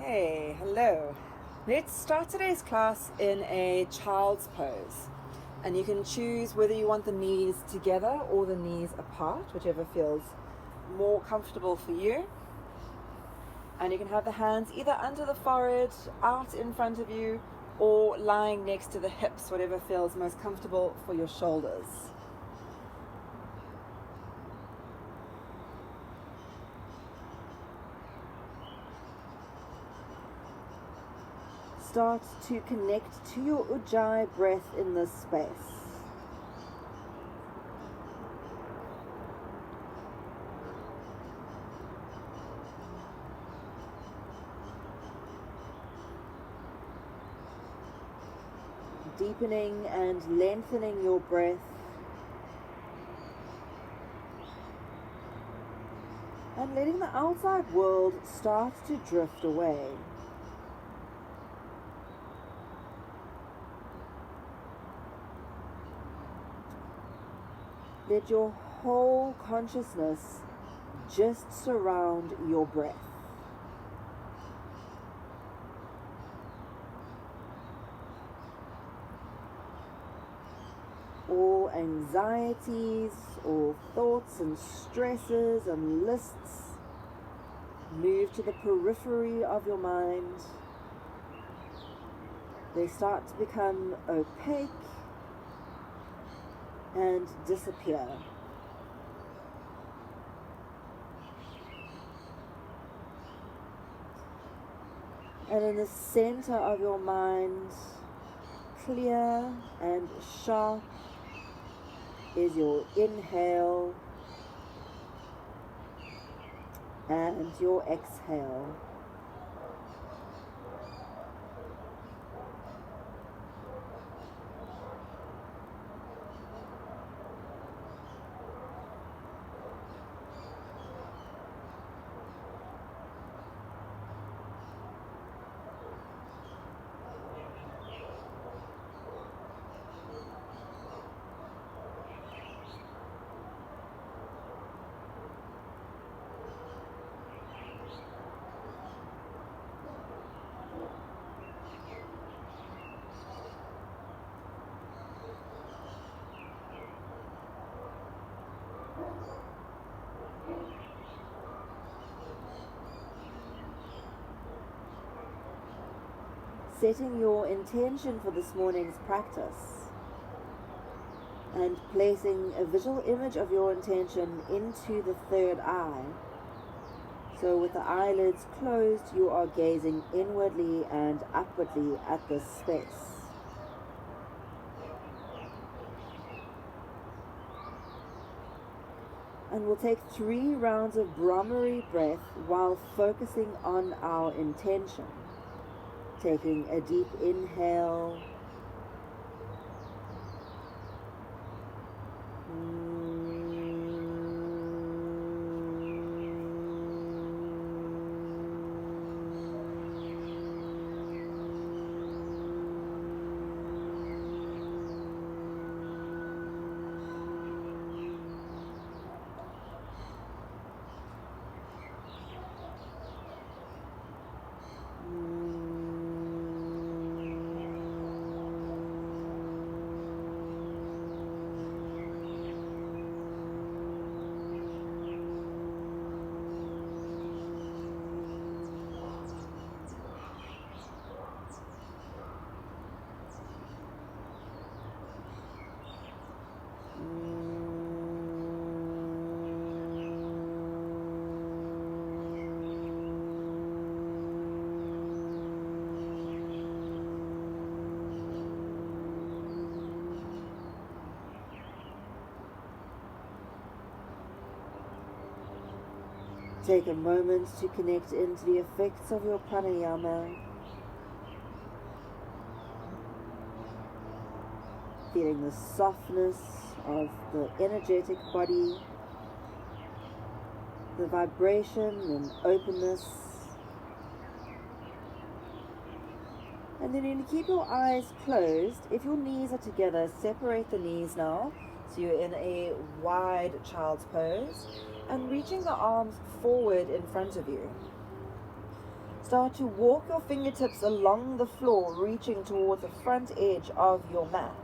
Hey, hello. Let's start today's class in a child's pose. And you can choose whether you want the knees together or the knees apart, whichever feels more comfortable for you. And you can have the hands either under the forehead, out in front of you, or lying next to the hips, whatever feels most comfortable for your shoulders. Start to connect to your Ujjayi breath in this space. Deepening and lengthening your breath. And letting the outside world start to drift away. Let your whole consciousness just surround your breath. All anxieties, all thoughts and stresses and lists move to the periphery of your mind. They start to become opaque and disappear. And in the center of your mind, clear and sharp, is your inhale and your exhale. Setting your intention for this morning's practice and placing a visual image of your intention into the third eye. So with the eyelids closed, you are gazing inwardly and upwardly at this space. And we'll take 3 rounds of Brahmari breath while focusing on our intention. Taking a deep inhale. Take a moment to connect into the effects of your pranayama. Feeling the softness of the energetic body, the vibration and openness. And then you keep your eyes closed. If your knees are together, separate the knees now. So you're in a wide child's pose and reaching the arms forward in front of you. Start to walk your fingertips along the floor, reaching towards the front edge of your mat.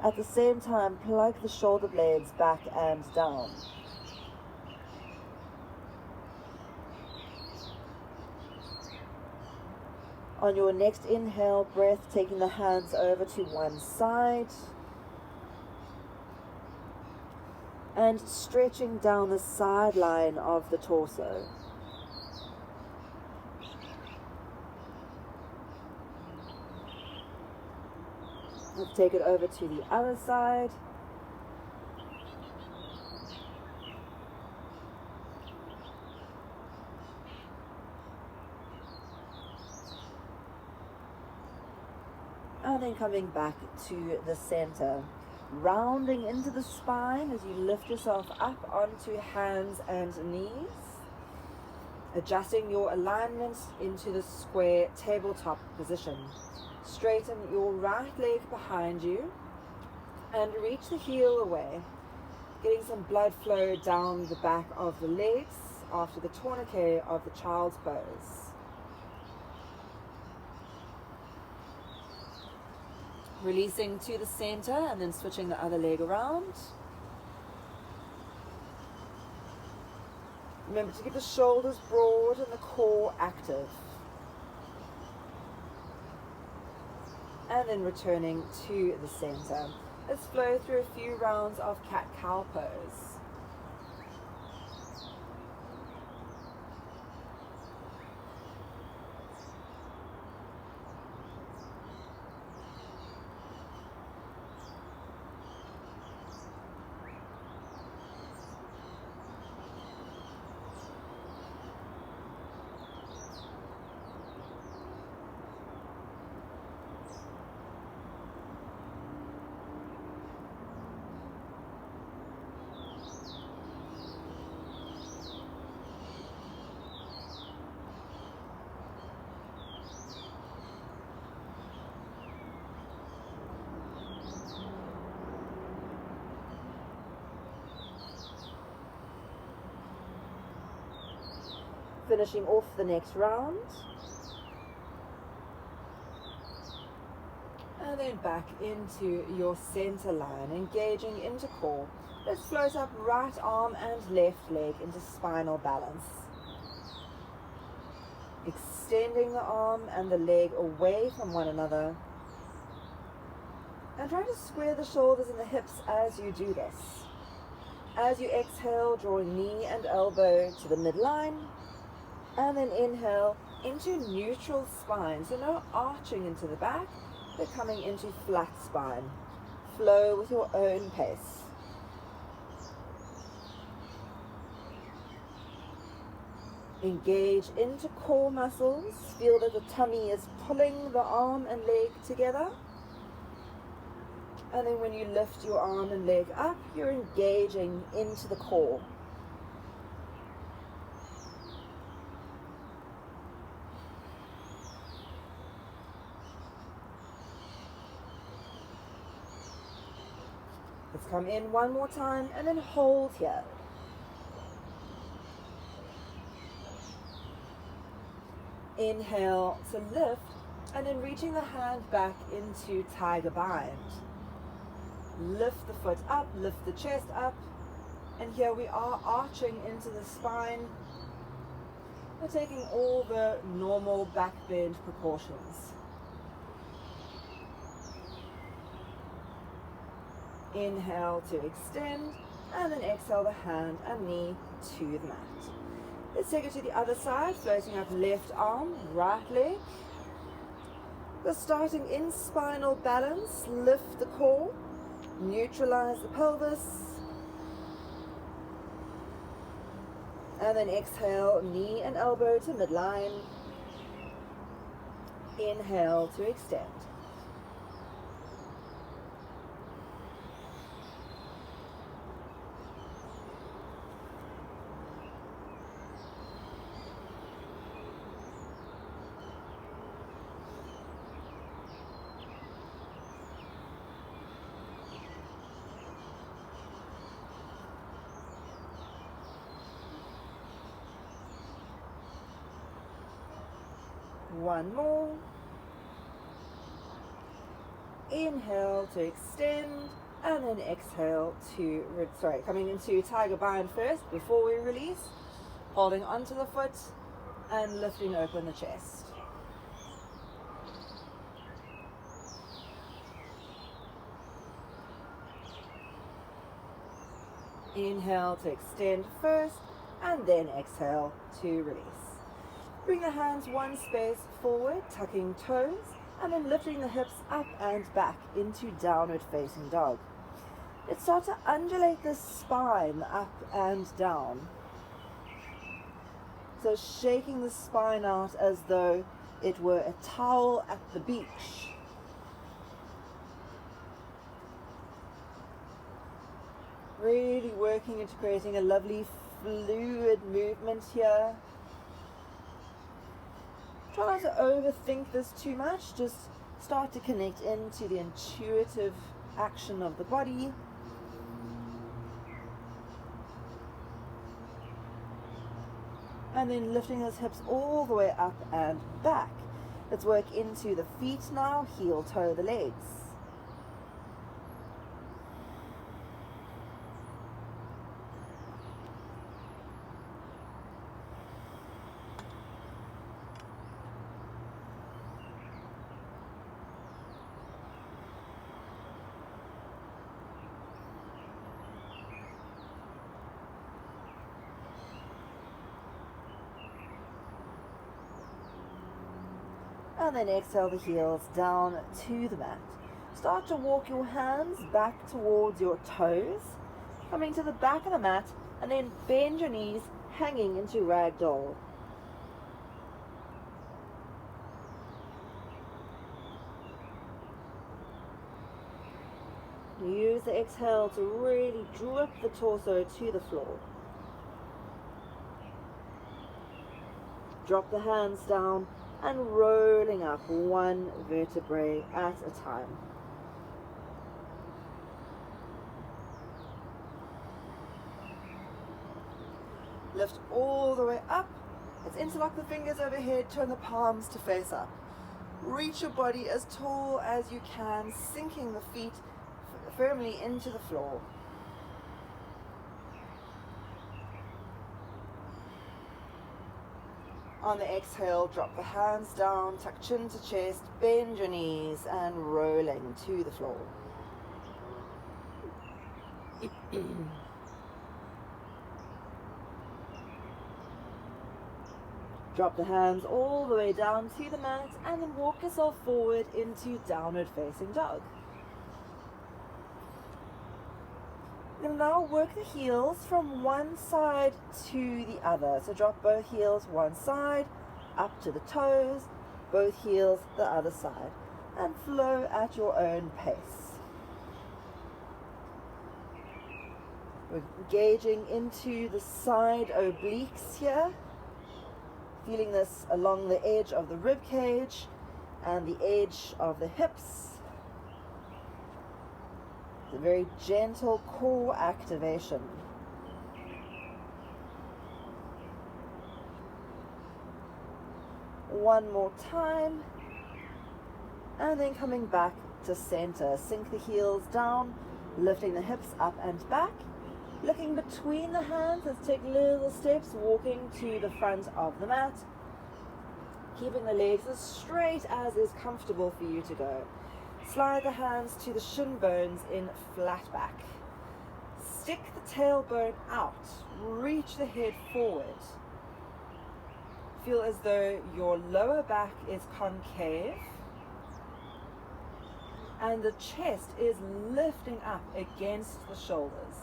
At the same time, plug the shoulder blades back and down. On your next inhale breath, taking the hands over to one side and stretching down the sideline of the torso. Let's take it over to the other side. And then coming back to the center, rounding into the spine as you lift yourself up onto hands and knees, adjusting your alignment into the square tabletop position. Straighten your right leg behind you and reach the heel away, getting some blood flow down the back of the legs after the tourniquet of the child's pose. Releasing to the center and then switching the other leg around. Remember to keep the shoulders broad and the core active. And then returning to the center. Let's flow through a few rounds of cat-cow pose. Finishing off the next round. And then back into your center line, engaging into core. Let's float up right arm and left leg into spinal balance. Extending the arm and the leg away from one another. And try to square the shoulders and the hips as you do this. As you exhale, drawing knee and elbow to the midline. And then inhale into neutral spine. So no arching into the back, but coming into flat spine. Flow with your own pace. Engage into core muscles. Feel that the tummy is pulling the arm and leg together. And then when you lift your arm and leg up, you're engaging into the core. Let's come in one more time and then hold here. Inhale to lift and then reaching the hand back into tiger bind. Lift the foot up, lift the chest up, and here we are arching into the spine. We're taking all the normal back bend precautions. Inhale to extend, and then exhale the hand and knee to the mat. Let's take it to the other side, floating up left arm, right leg. We're starting in spinal balance, lift the core, neutralize the pelvis, and then exhale, knee and elbow to midline. Inhale to extend. One more. Inhale to extend, and then exhale to, coming into tiger bind first before we release, holding onto the foot and lifting open the chest. Inhale to extend first, and then exhale to release. Bring the hands one space forward, tucking toes, and then lifting the hips up and back into downward facing dog. Let's start to undulate the spine up and down. So shaking the spine out as though it were a towel at the beach. Really working into creating a lovely fluid movement here. Try not to overthink this too much, just start to connect into the intuitive action of the body. And then lifting those hips all the way up and back. Let's work into the feet now, heel toe the legs. And then exhale the heels down to the mat. Start to walk your hands back towards your toes, coming to the back of the mat, and then bend your knees, hanging into ragdoll. Use the exhale to really drop the torso to the floor. Drop the hands down and rolling up one vertebrae at a time. Lift all the way up. Let's interlock the fingers overhead, turn the palms to face up. Reach your body as tall as you can, sinking the feet firmly into the floor. On the exhale, drop the hands down, tuck chin to chest, bend your knees, and rolling to the floor. Drop the hands all the way down to the mat, and then walk yourself forward into downward facing dog. You'll now work the heels from one side to the other. So drop both heels one side, up to the toes, both heels the other side, and flow at your own pace. We're engaging into the side obliques here, feeling this along the edge of the rib cage and the edge of the hips. A very gentle core activation. One more time, and then coming back to center. Sink the heels down, lifting the hips up and back. Looking between the hands, let's take little steps, walking to the front of the mat. Keeping the legs as straight as is comfortable for you to go. Slide the hands to the shin bones in flat back. Stick the tailbone out. Reach the head forward. Feel as though your lower back is concave and the chest is lifting up against the shoulders.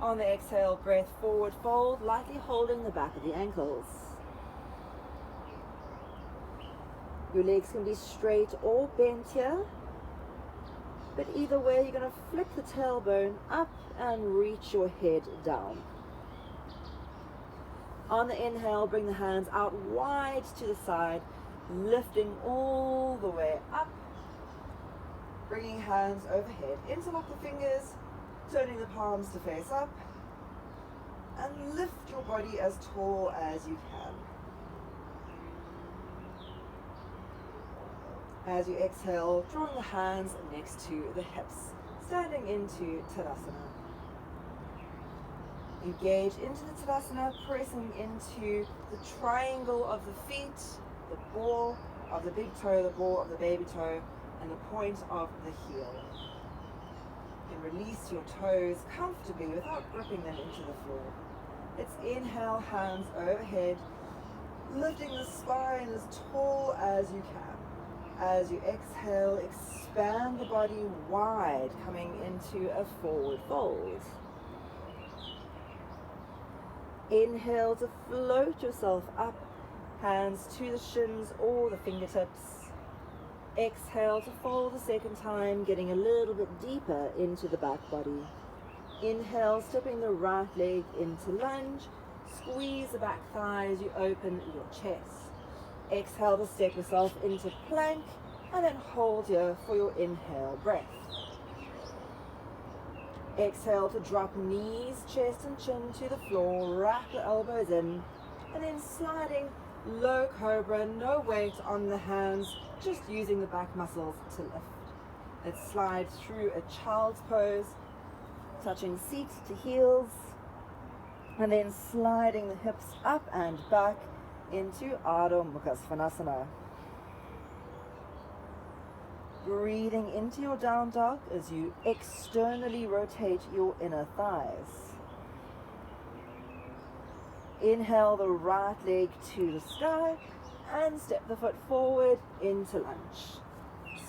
On the exhale, breath forward fold, lightly holding the back of the ankles. Your legs can be straight or bent here, but either way you're going to flick the tailbone up and reach your head down. On the inhale, bring the hands out wide to the side, lifting all the way up, bringing hands overhead. Interlock the fingers, turning the palms to face up, and lift your body as tall as you can. As you exhale, drawing the hands next to the hips, standing into Tadasana. Engage into the Tadasana, pressing into the triangle of the feet, the ball of the big toe, the ball of the baby toe, and the point of the heel. And release your toes comfortably without gripping them into the floor. Let's inhale, hands overhead, lifting the spine as tall as you can. As you exhale, expand the body wide, coming into a forward fold. Inhale to float yourself up, hands to the shins or the fingertips. Exhale to fold a second time, getting a little bit deeper into the back body. Inhale, stepping the right leg into lunge. Squeeze the back thigh as you open your chest. Exhale to step yourself into plank, and then hold here for your inhale breath. Exhale to drop knees, chest and chin to the floor, wrap the elbows in, and then sliding low cobra, no weight on the hands, just using the back muscles to lift. Let's slide through a child's pose, touching seat to heels, and then sliding the hips up and back into Adho Mukha Svanasana. Breathing into your down dog as you externally rotate your inner thighs. Inhale the right leg to the sky and step the foot forward into lunge.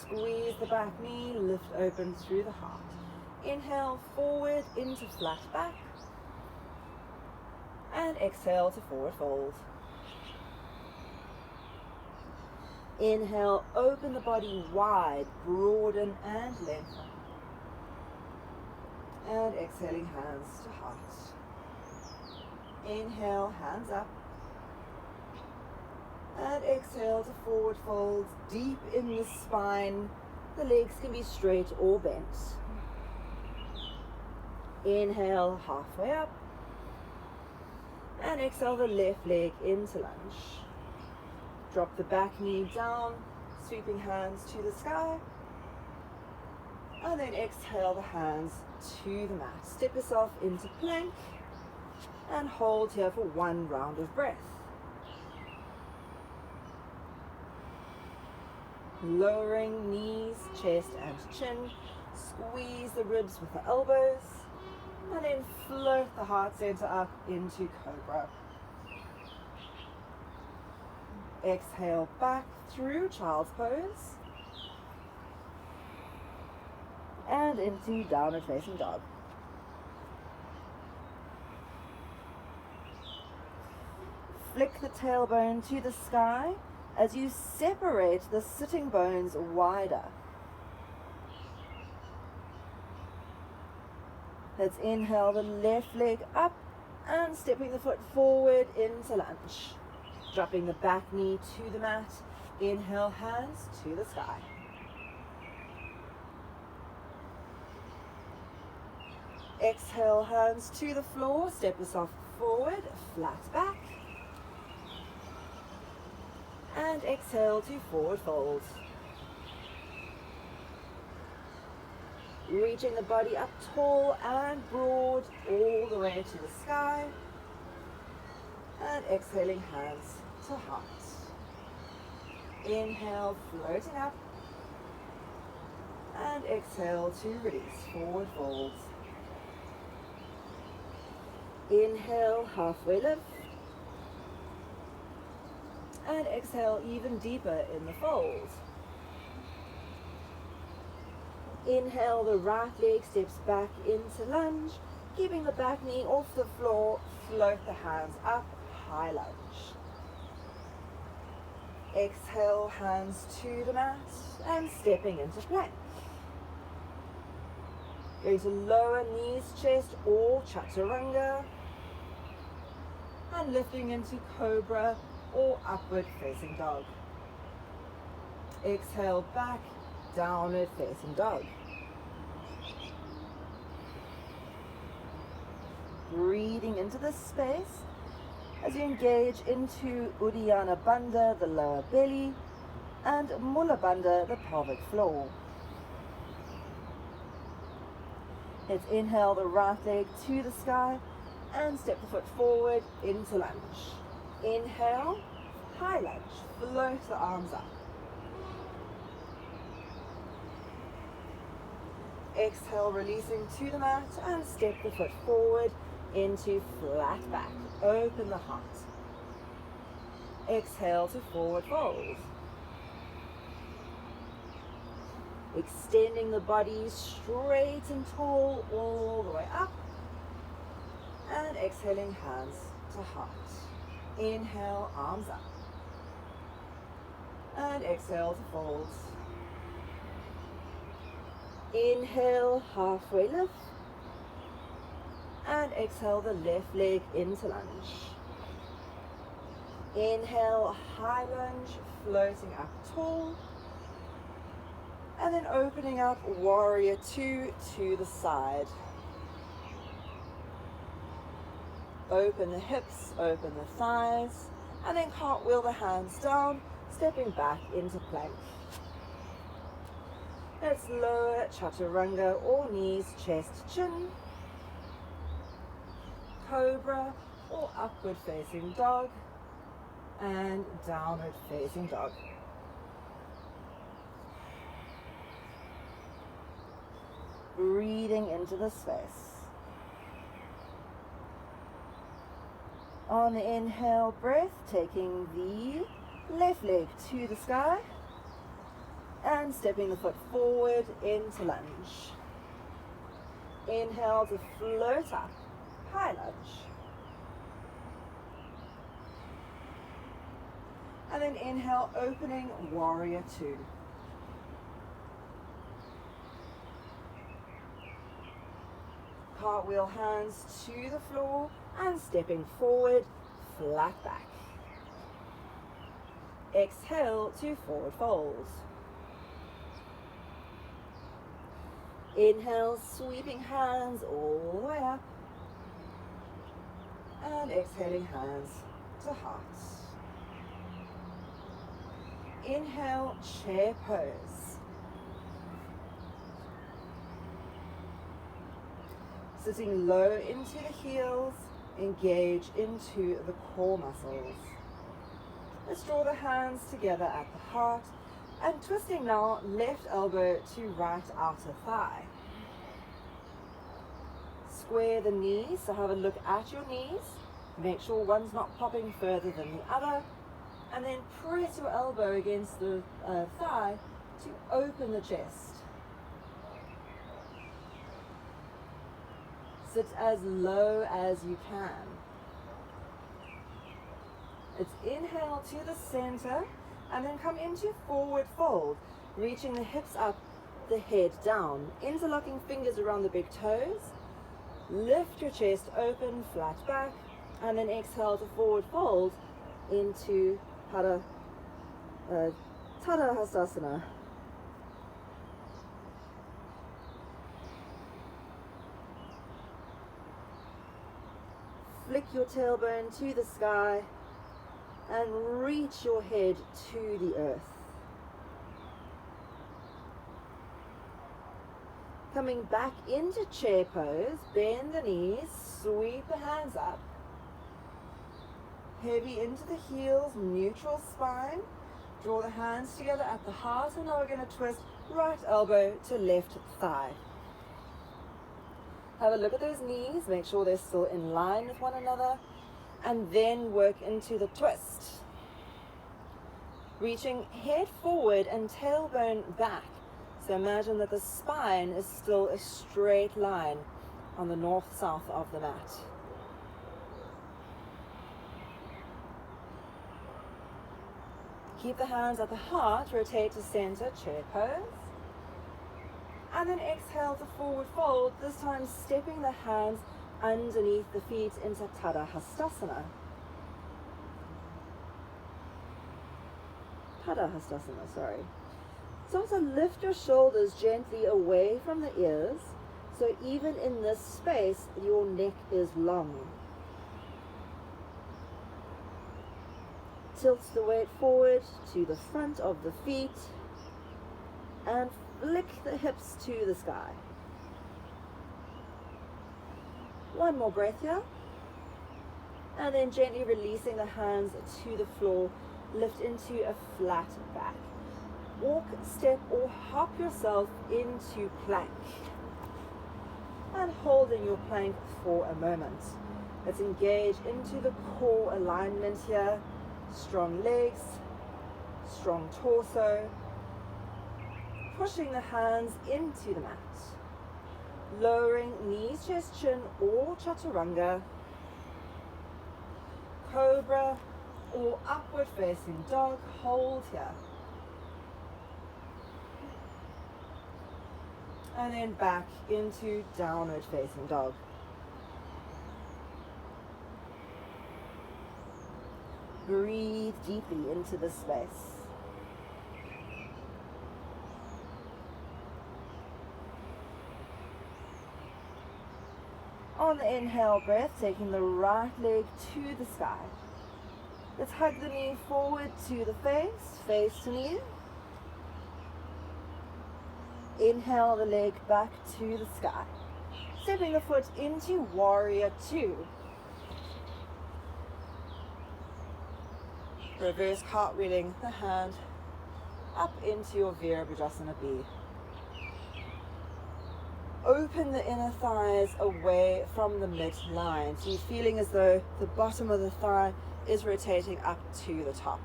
Squeeze the back knee, lift open through the heart. Inhale forward into flat back and exhale to forward fold. Inhale, open the body wide, broaden and lengthen. And exhaling, hands to heart. Inhale, hands up. And exhale to forward folds, deep in the spine. The legs can be straight or bent. Inhale, halfway up. And exhale the left leg into lunge. Drop the back knee down, sweeping hands to the sky. And then exhale the hands to the mat. Step yourself into plank and hold here for one round of breath. Lowering knees, chest and chin. Squeeze the ribs with the elbows. And then float the heart center up into cobra. Exhale back through child's pose. And into downward facing dog. Flick the tailbone to the sky as you separate the sitting bones wider. Let's inhale the left leg up and stepping the foot forward into lunge. Dropping the back knee to the mat. Inhale, hands to the sky. Exhale, hands to the floor. Step yourself forward, flat back. And exhale to forward fold. Reaching the body up tall and broad all the way to the sky. And exhaling, hands to heart. Inhale, floating up. And exhale to release, forward folds. Inhale, halfway lift. And exhale even deeper in the fold. Inhale, the right leg steps back into lunge, keeping the back knee off the floor, float the hands up, high lunge. Exhale, hands to the mat and stepping into plank. Going to lower knees, chest or chaturanga. And lifting into cobra or upward facing dog. Exhale back, downward facing dog. Breathing into this space as you engage into Uddiyana Bandha, the lower belly, and Mula Bandha, the pelvic floor. Let's inhale the right leg to the sky and step the foot forward into lunge. Inhale, high lunge, float the arms up. Exhale, releasing to the mat and step the foot forward into flat back. Open the heart. Exhale to forward fold. Extending the body straight and tall all the way up. And exhaling, hands to heart. Inhale, arms up. And exhale to fold. Inhale, halfway lift. And exhale the left leg into lunge. Inhale, high lunge, floating up tall. And then opening up, warrior two to the side. Open the hips, open the thighs, and then cartwheel the hands down, stepping back into plank. Let's lower chaturanga or knees, chest, chin. Cobra or upward facing dog, and downward facing dog. Breathing into the space. On the inhale breath, taking the left leg to the sky and stepping the foot forward into lunge. Inhale to float up, high lunge. And then inhale, opening warrior two. Cartwheel hands to the floor and stepping forward, flat back. Exhale to forward fold. Inhale, sweeping hands all the way up. And exhaling, hands to heart. Inhale, chair pose. Sitting low into the heels, engage into the core muscles. Let's draw the hands together at the heart and twisting now, left elbow to right outer thigh. Square the knees, so have a look at your knees. Make sure one's not popping further than the other. And then press your elbow against the thigh to open the chest. Sit as low as you can. It's inhale to the center and then come into forward fold, reaching the hips up, the head down, interlocking fingers around the big toes. Lift your chest open, flat back, and then exhale to forward fold into Tadahastasana. Flick your tailbone to the sky and reach your head to the earth. Coming back into chair pose, bend the knees, sweep the hands up. Heavy into the heels, neutral spine. Draw the hands together at the heart, and now we're going to twist right elbow to left thigh. Have a look at those knees, make sure they're still in line with one another, and then work into the twist. Reaching head forward and tailbone back. So imagine that the spine is still a straight line on the north-south of the mat. Keep the hands at the heart, rotate to center, chair pose. And then exhale to forward fold, this time stepping the hands underneath the feet into Tadahastasana. Tadahastasana, sorry. So also lift your shoulders gently away from the ears, so even in this space, your neck is long. Tilt the weight forward to the front of the feet and flick the hips to the sky. One more breath here. And then gently releasing the hands to the floor, lift into a flat back. Walk, step, or hop yourself into plank. And holding your plank for a moment. Let's engage into the core alignment here. Strong legs, strong torso. Pushing the hands into the mat. Lowering knees, chest, chin, or chaturanga. Cobra or upward facing dog. Hold here. And then back into downward facing dog. Breathe deeply into this space. On the inhale breath, taking the right leg to the sky. Let's hug the knee forward to the face, face to knee. Inhale the leg back to the sky. Stepping the foot into warrior two. Reverse cartwheeling the hand up into your Virabhadrasana B. Open the inner thighs away from the midline. So you're feeling as though the bottom of the thigh is rotating up to the top.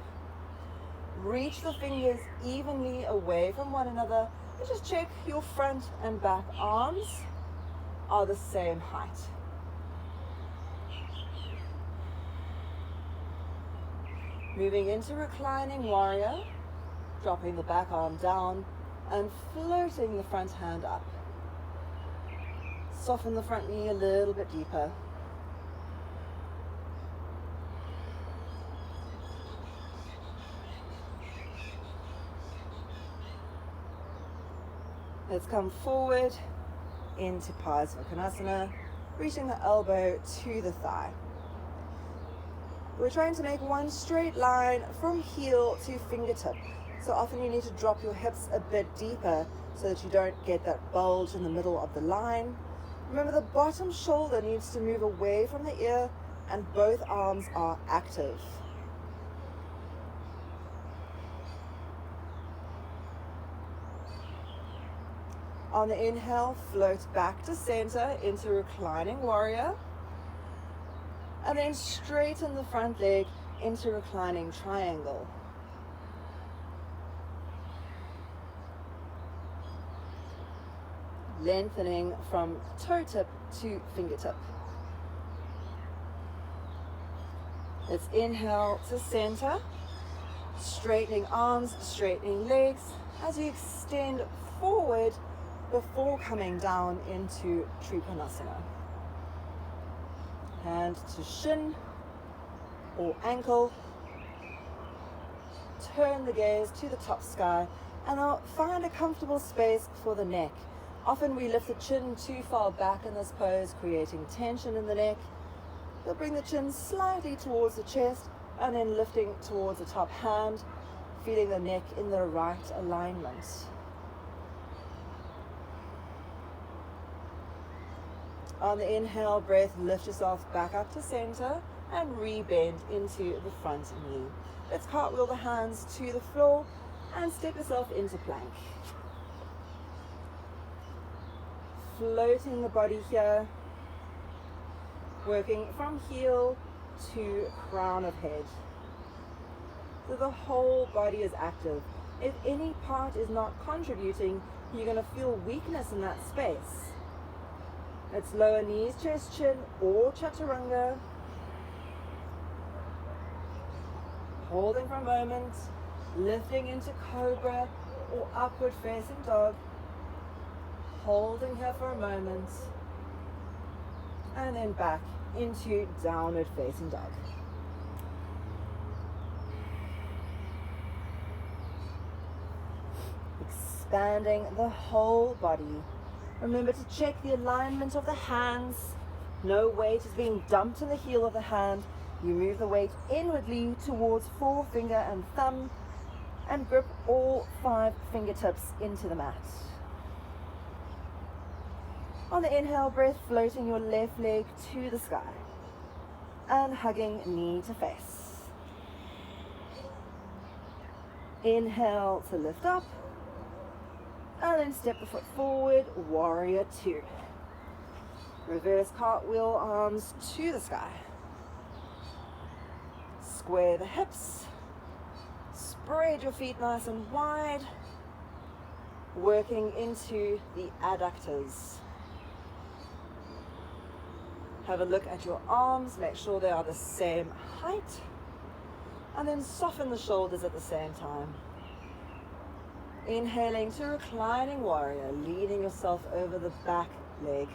Reach the fingers evenly away from one another and just check your front and back arms are the same height. Moving into reclining warrior, dropping the back arm down and floating the front hand up. Soften the front knee a little bit deeper. Let's come forward into Parsvakonasana, reaching the elbow to the thigh. We're trying to make one straight line from heel to fingertip. So often you need to drop your hips a bit deeper so that you don't get that bulge in the middle of the line. Remember, the bottom shoulder needs to move away from the ear and both arms are active. On the inhale, float back to center into reclining warrior. And then straighten the front leg into reclining triangle. Lengthening from toe tip to fingertip. Let's inhale to center, straightening arms, straightening legs as you extend forward before coming down into Trikonasana. Hand to shin or ankle. Turn the gaze to the top sky and now find a comfortable space for the neck. Often we lift the chin too far back in this pose, creating tension in the neck. You'll bring the chin slightly towards the chest and then lifting towards the top hand, feeling the neck in the right alignment. On the inhale breath, lift yourself back up to center and re-bend into the front knee. Let's cartwheel the hands to the floor and step yourself into plank. Floating the body here, working from heel to crown of head. So the whole body is active. If any part is not contributing, you're going to feel weakness in that space. Let's lower knees, chest, chin, or chaturanga. Holding for a moment, lifting into cobra or upward facing dog. Holding here for a moment, and then back into downward facing dog. Expanding the whole body. Remember to check the alignment of the hands. No weight is being dumped in the heel of the hand. You move the weight inwardly towards forefinger and thumb and grip all 5 fingertips into the mat. On the inhale breath, floating your left leg to the sky and hugging knee to face. Inhale to lift up and then step the foot forward, warrior 2. Reverse cartwheel, arms to the sky. Square the hips. Spread your feet nice and wide, working into the adductors. Have a look at your arms, make sure they are the same height, and then soften the shoulders at the same time. Inhaling to reclining warrior, leaning yourself over the back leg.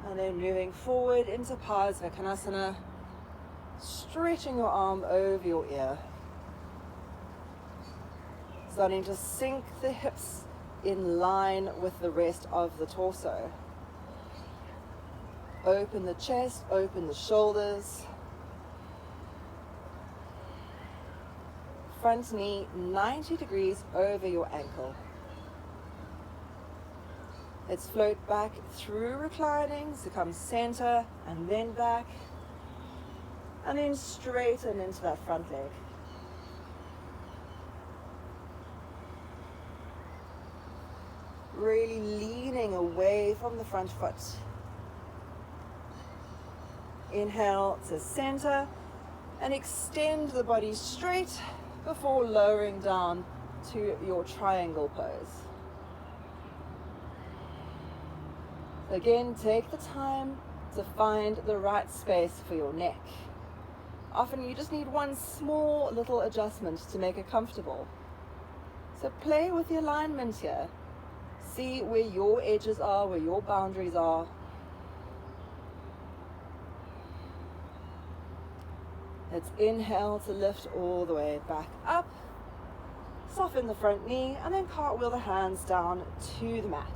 And then moving forward into Parsvakonasana, stretching your arm over your ear. Starting to sink the hips in line with the rest of the torso. Open the chest, open the shoulders. Front knee 90 degrees over your ankle. Let's float back through reclining, so come center and then back, and then straighten into that front leg. Really leaning away from the front foot. Inhale to center and extend the body straight before lowering down to your triangle pose. Again, take the time to find the right space for your neck. Often you just need one small little adjustment to make it comfortable. So play with the alignment here. See where your edges are, where your boundaries are. Let's inhale to lift all the way back up. Soften the front knee and then cartwheel the hands down to the mat,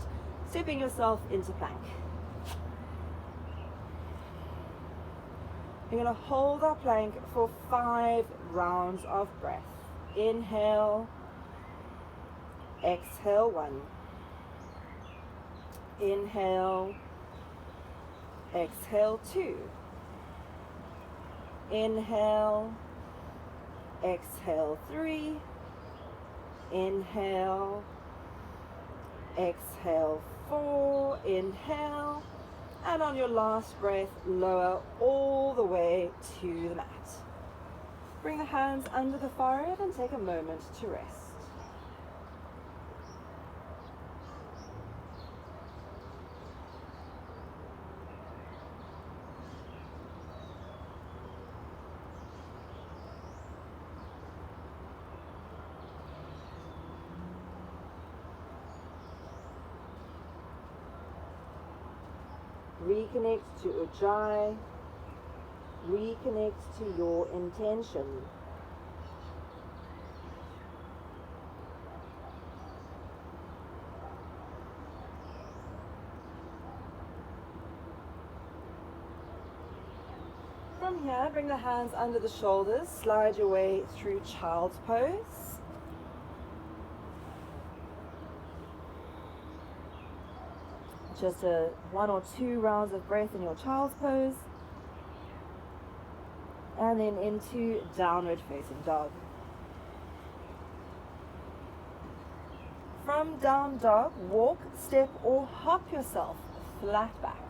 stepping yourself into plank. You're going to hold our plank for 5 rounds of breath. Inhale, exhale 1. Inhale, exhale 2. Inhale, exhale 3. Inhale, exhale 4. Inhale, and on your last breath, lower all the way to the mat. Bring the hands under the forehead and take a moment to rest. Reconnect to Ujjayi. Reconnect to your intention. From here, bring the hands under the shoulders, slide your way through child's pose. Just 1 or 2 rounds of breath in your child's pose. And then into downward facing dog. From down dog, walk, step or hop yourself flat back.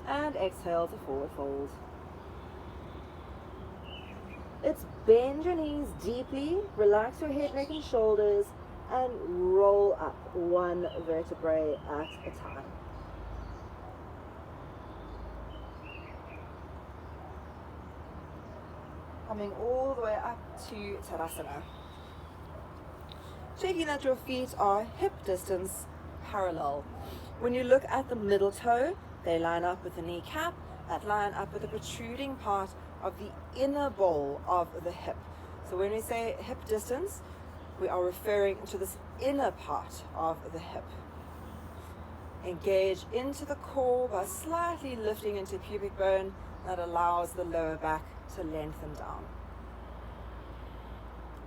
And exhale to forward fold. It's bend your knees deeply, relax your head, neck and shoulders, and roll up 1 vertebrae at a time. Coming all the way up to Tadasana. Checking that your feet are hip distance parallel. When you look at the middle toe, they line up with the kneecap, that line up with the protruding part of the inner ball of the hip. So when we say hip distance, we are referring to this inner part of the hip. Engage into the core by slightly lifting into pubic bone. That allows the lower back to lengthen down.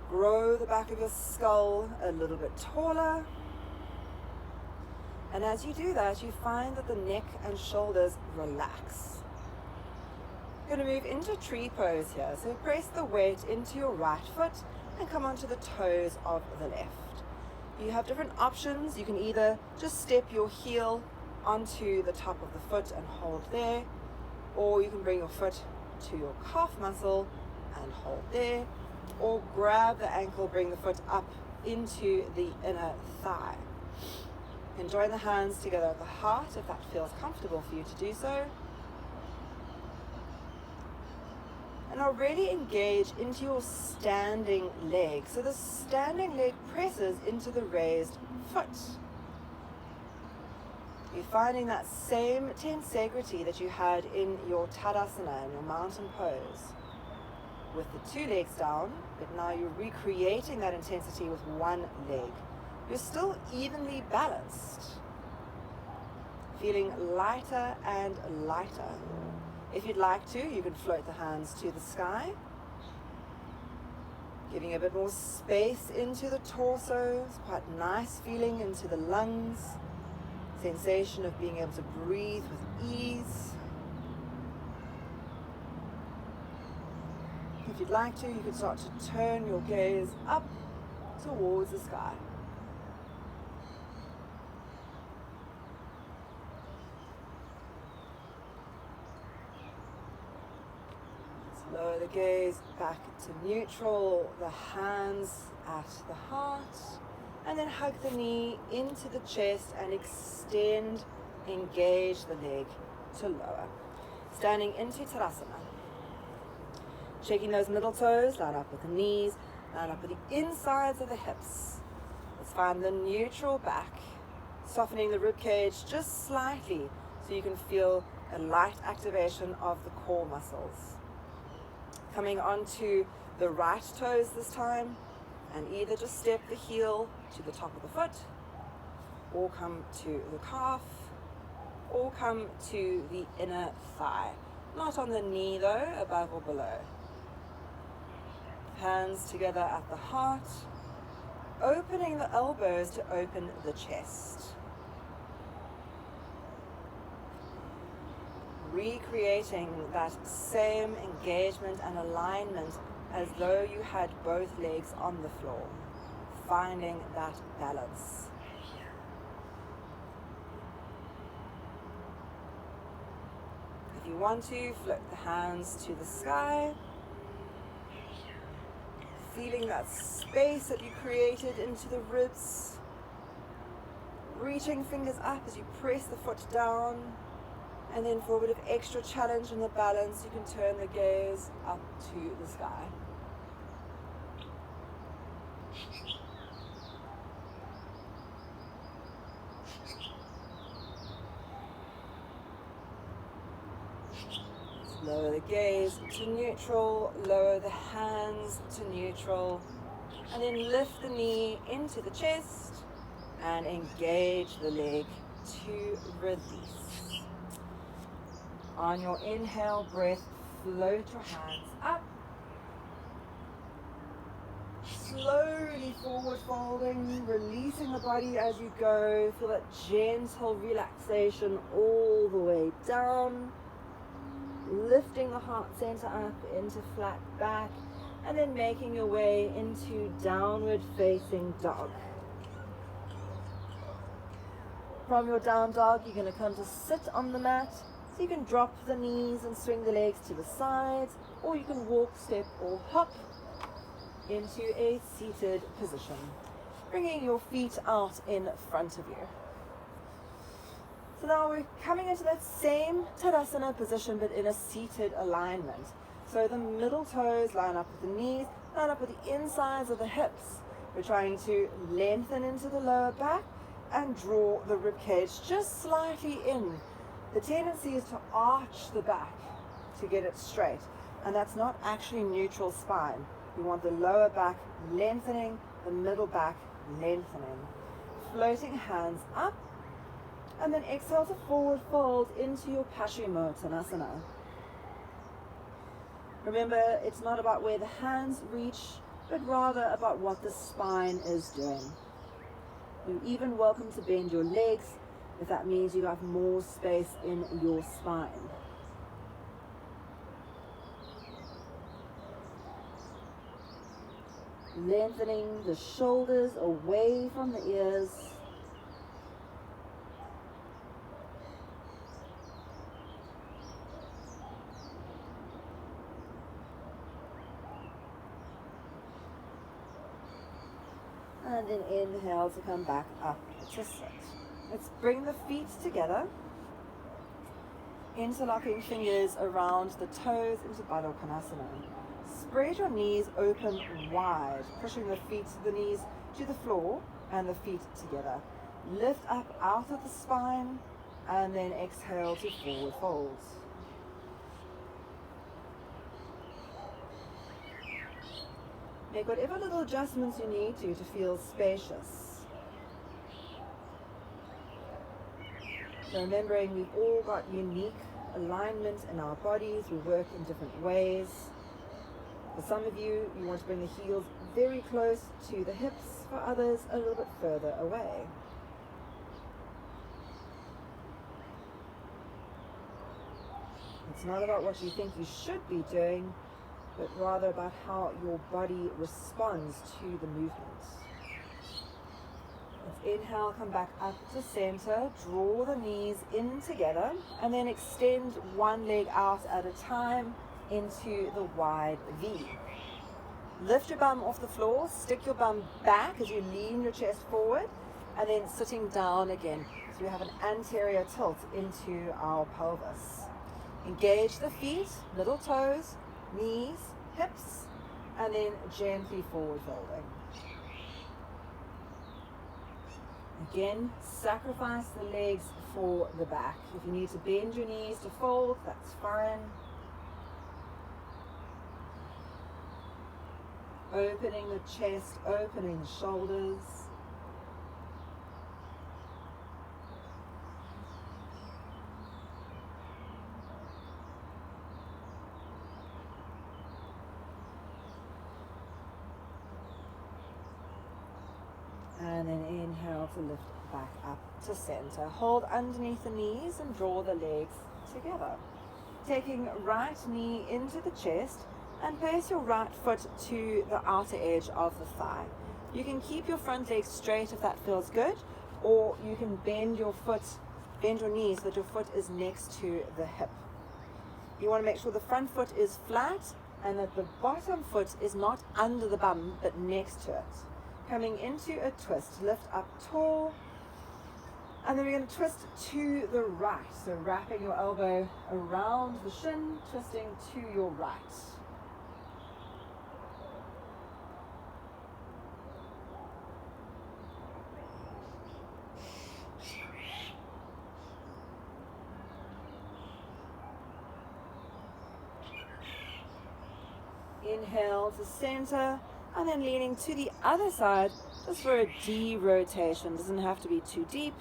Grow the back of your skull a little bit taller. And as you do that, you find that the neck and shoulders relax. You're going to move into tree pose here. So press the weight into your right foot and come onto the toes of the left. You have different options. You can either just step your heel onto the top of the foot and hold there, or you can bring your foot to your calf muscle and hold there, or grab the ankle, bring the foot up into the inner thigh. You can join the hands together at the heart if that feels comfortable for you to do so. And now really engage into your standing leg. So the standing leg presses into the raised foot. You're finding that same tensegrity that you had in your Tadasana, in your mountain pose, with the two legs down, but now you're recreating that intensity with one leg. You're still evenly balanced, feeling lighter and lighter. If you'd like to, you can float the hands to the sky, giving a bit more space into the torso. It's quite nice feeling into the lungs, sensation of being able to breathe with ease. If you'd like to, you can start to turn your gaze up towards the sky. Lower the gaze back to neutral, the hands at the heart, and then hug the knee into the chest and extend, engage the leg to lower. Standing into Tadasana. Shaking those middle toes, line up with the knees, line up with the insides of the hips. Let's find the neutral back, softening the rib cage just slightly so you can feel a light activation of the core muscles. Coming onto the right toes this time, and either just step the heel to the top of the foot, or come to the calf, or come to the inner thigh. Not on the knee though, above or below. Hands together at the heart, opening the elbows to open the chest. Recreating that same engagement and alignment as though you had both legs on the floor, finding that balance. If you want to, float the hands to the sky, feeling that space that you created into the ribs, reaching fingers up as you press the foot down. And then for a bit of extra challenge in the balance, you can turn the gaze up to the sky. Lower the gaze to neutral, lower the hands to neutral, and then lift the knee into the chest and engage the leg to release. On your inhale breath, float your hands up. Slowly forward folding, releasing the body as you go. Feel that gentle relaxation all the way down. Lifting the heart center up into flat back, and then making your way into downward facing dog. From your down dog, you're going to come to sit on the mat. So you can drop the knees and swing the legs to the sides, or you can walk, step, or hop into a seated position, bringing your feet out in front of you. So now we're coming into that same Tadasana position, but in a seated alignment. So the middle toes line up with the knees, line up with the insides of the hips. We're trying to lengthen into the lower back and draw the rib cage just slightly in. The tendency is to arch the back to get it straight, and that's not actually neutral spine. You want the lower back lengthening, the the middle back lengthening. Floating hands up, and then exhale to forward fold into your Paschimottanasana. Remember, it's not about where the hands reach, but rather about what the spine is doing. You're even welcome to bend your legs if that means you have more space in your spine. Lengthening the shoulders away from the ears. And then inhale to come back up to sit. Let's bring the feet together. Interlocking fingers around the toes into Baddha Konasana. Spread your knees open wide, pushing the knees to the floor and the feet together. Lift up out of the spine and then exhale to forward folds. Make whatever little adjustments you need to feel spacious. Remembering we've all got unique alignment in our bodies, we work in different ways. For some of you, you want to bring the heels very close to the hips, for others a little bit further away. It's not about what you think you should be doing, but rather about how your body responds to the movement. Let's inhale, come back up to center, draw the knees in together, and then extend one leg out at a time into the wide V. Lift your bum off the floor, stick your bum back as you lean your chest forward, and then sitting down again. So we have an anterior tilt into our pelvis. Engage the feet, little toes, knees, hips, and then gently forward folding. Again, sacrifice the legs for the back. If you need to bend your knees to fold, that's fine. Opening the chest, opening the shoulders. And then inhale to lift back up to center. Hold underneath the knees and draw the legs together. Taking right knee into the chest and place your right foot to the outer edge of the thigh. You can keep your front leg straight if that feels good, or you can bend your knees so that your foot is next to the hip. You want to make sure the front foot is flat and that the bottom foot is not under the bum but next to it. Coming into a twist, lift up tall, and then we're going to twist to the right. So wrapping your elbow around the shin, twisting to your right. Inhale to center, and then leaning to the other side just for a de-rotation. Doesn't have to be too deep.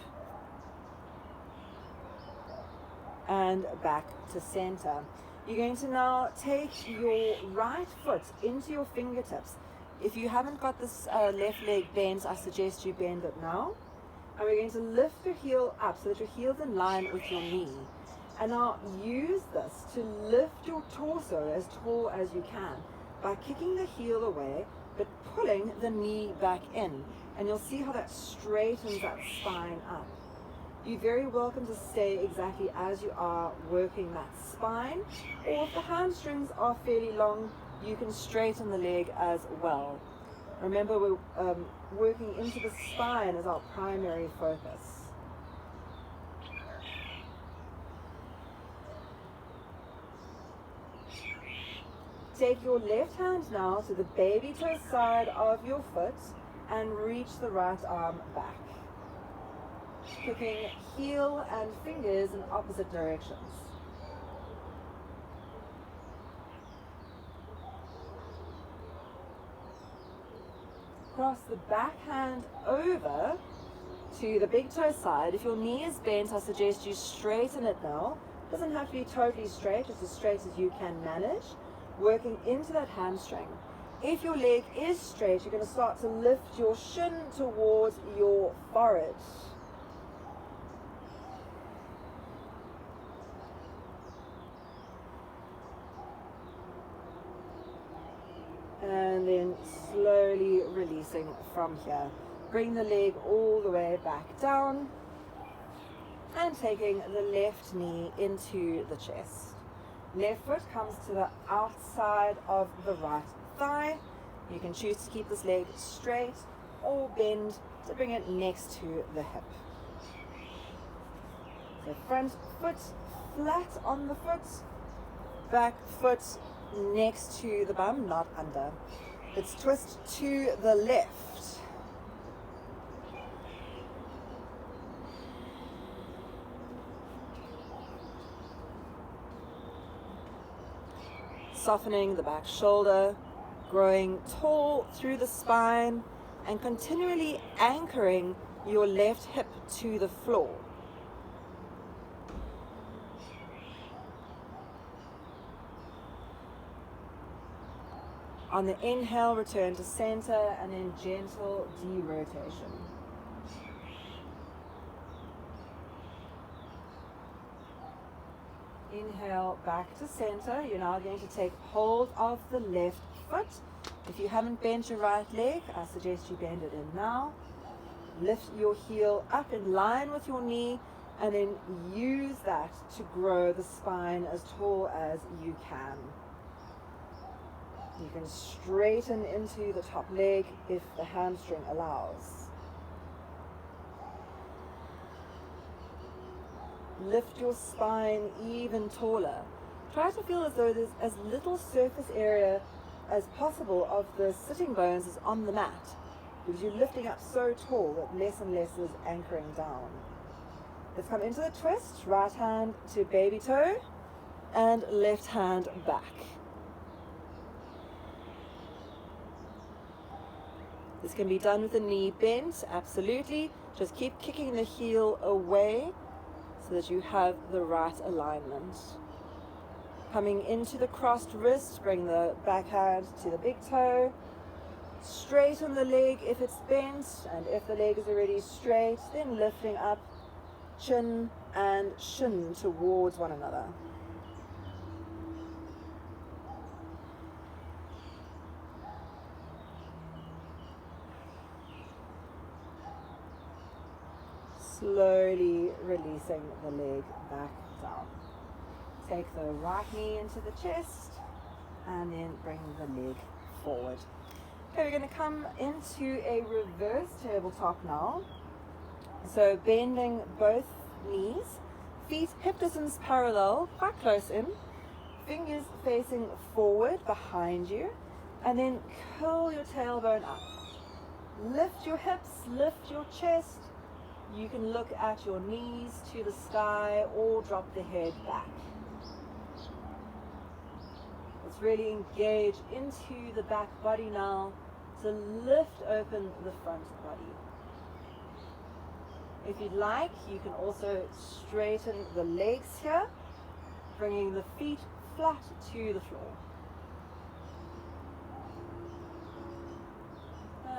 And back to center. You're going to now take your right foot into your fingertips. If you haven't got this left leg bent, I suggest you bend it now. And we're going to lift your heel up so that your heel's in line with your knee. And now use this to lift your torso as tall as you can by kicking the heel away, but pulling the knee back in. And you'll see how that straightens that spine up. You're very welcome to stay exactly as you are working that spine, or if the hamstrings are fairly long, you can straighten the leg as well. Remember, we're working into the spine as our primary focus. Take your left hand now to the baby toe side of your foot and reach the right arm back. Kicking heel and fingers in opposite directions. cross the backhand over to the big toe side. If your knee is bent, I suggest you straighten it now. It doesn't have to be totally straight, just as straight as you can manage, working into that hamstring. If your leg is straight, you're going to start to lift your shin towards your forehead. And then slowly releasing from here. Bring the leg all the way back down and taking the left knee into the chest. Left foot comes to the outside of the right thigh. You can choose to keep this leg straight or bend to bring it next to the hip. So front foot flat on the foot, back foot next to the bum, not under. Let's twist to the left. Softening the back shoulder, growing tall through the spine, and continually anchoring your left hip to the floor. On the inhale, return to center and then gentle derotation. Inhale back to center. You're now going to take hold of the left foot. If you haven't bent your right leg, I suggest you bend it in now. Lift your heel up in line with your knee and then use that to grow the spine as tall as you can. You can straighten into the top leg if the hamstring allows. Lift your spine even taller. Try to feel as though there's as little surface area as possible of the sitting bones is on the mat, because you're lifting up so tall that less and less is anchoring down. Let's come into the twist. Right hand to baby toe and left hand back. This can be done with the knee bent, absolutely. Just keep kicking the heel away so that you have the right alignment. Coming into the crossed wrist, bring the back hand to the big toe. Straighten the leg if it's bent, and if the leg is already straight, then lifting up chin and shin towards one another. Slowly releasing the leg back down. Take the right knee into the chest and then bring the leg forward. Okay, we're going to come into a reverse tabletop now. So bending both knees, feet hip distance parallel, quite close in, fingers facing forward behind you, and then curl your tailbone up. Lift your hips, lift your chest. You can look at your knees to the sky or drop the head back. Let's really engage into the back body now to lift open the front body. If you'd like, you can also straighten the legs here, bringing the feet flat to the floor.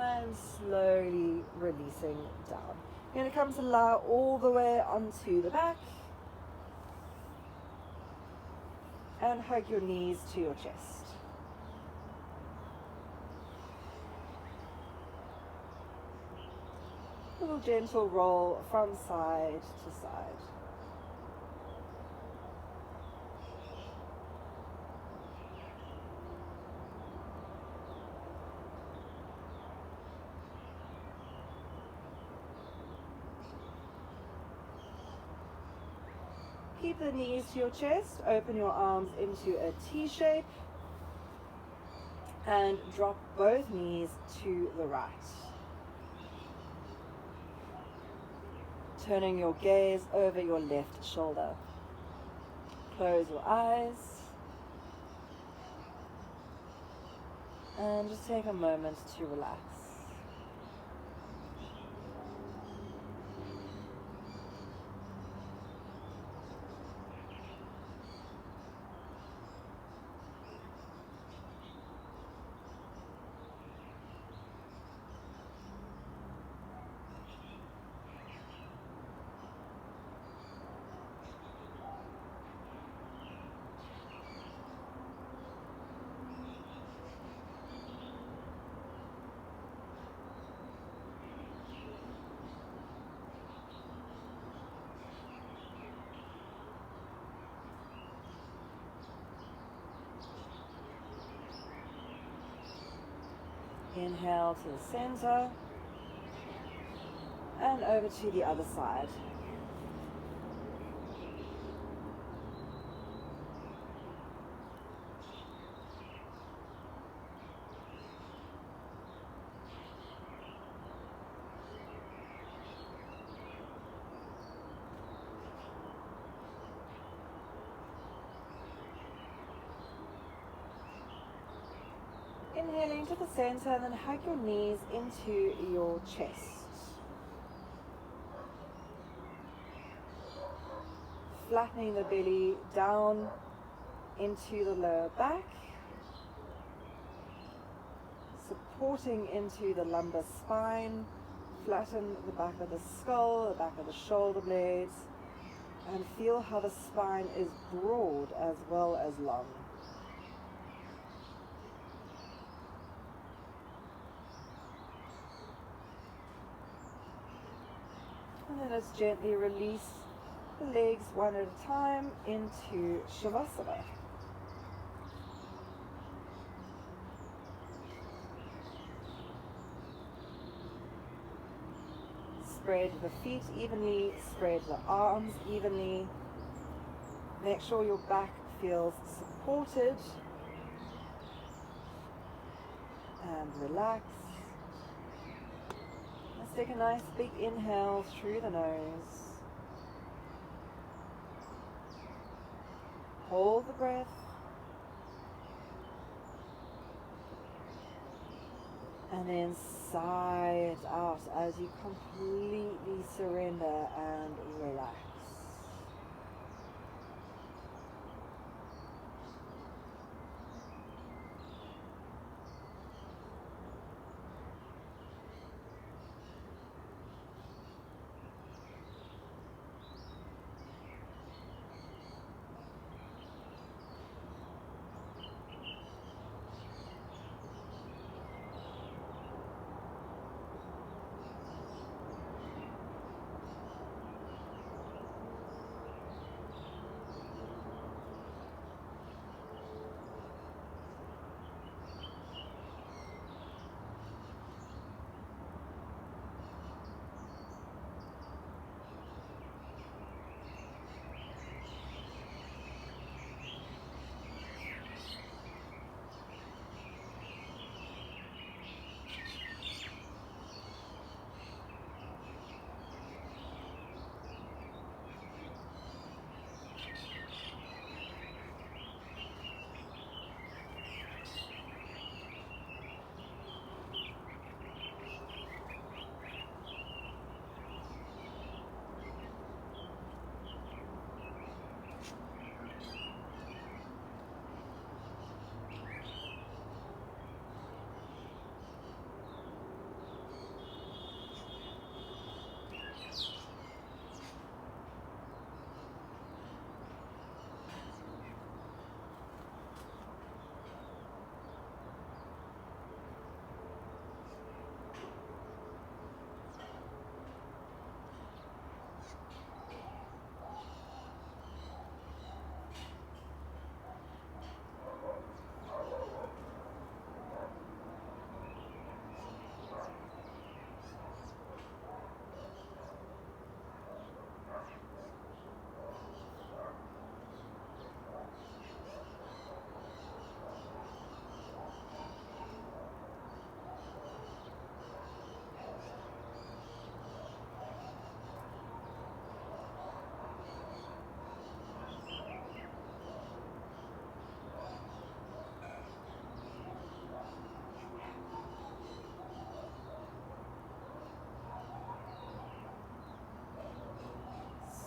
And slowly releasing down. You're going to come to lie all the way onto the back and hug your knees to your chest. A little gentle roll from side to side. Keep the knees to your chest, open your arms into a T shape, and drop both knees to the right. Turning your gaze over your left shoulder. Close your eyes, and just take a moment to relax. Inhale to the center and over to the other side. Inhaling to the center and then hug your knees into your chest. Flattening the belly down into the lower back. Supporting into the lumbar spine. Flatten the back of the skull, the back of the shoulder blades. And feel how the spine is broad as well as long. And then let's gently release the legs one at a time into Shavasana. Spread the feet evenly, spread the arms evenly. Make sure your back feels supported. And relax. Let's take a nice big inhale through the nose. Hold the breath. And then sigh it out as you completely surrender and relax.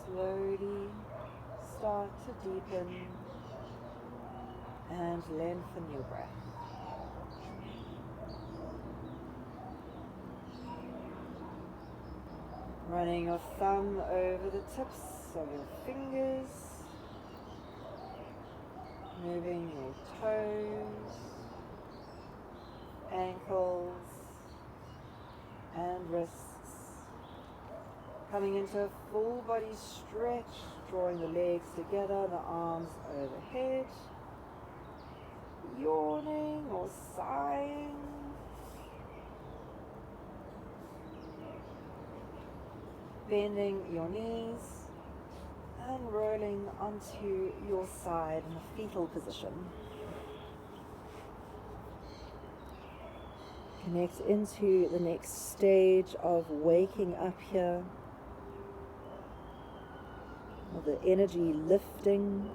Slowly start to deepen and lengthen your breath. Running your thumb over the tips of your fingers, moving your toes, ankles and wrists. Coming into a full body stretch, drawing the legs together, the arms overhead, yawning or sighing. bending your knees and rolling onto your side in a fetal position. Connect into the next stage of waking up here, of the energy lifting.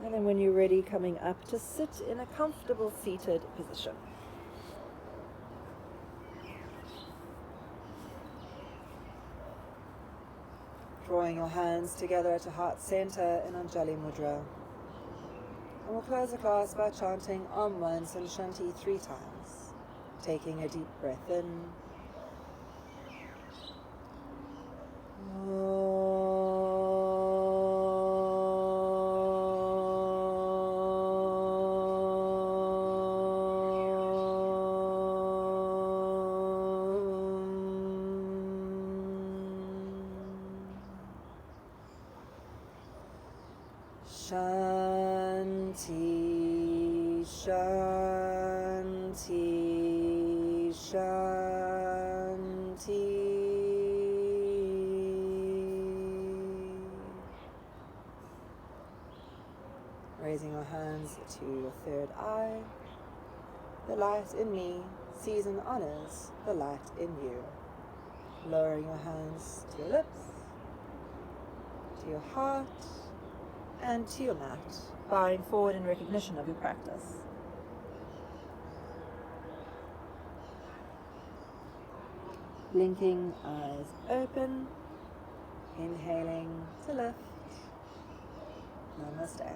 And then when you're ready, coming up to sit in a comfortable seated position. Drawing your hands together to heart center in Anjali Mudra. And we'll close the class by chanting Om once and Shanti 3 times. Taking a deep breath in. Shanti, Shanti, Shanti. Raising your hands to your third eye. The light in me sees and honors the light in you. Lowering your hands to your lips, to your heart, and to your mat, bowing forward in recognition of your practice. Blinking eyes open, inhaling to lift. Namaste.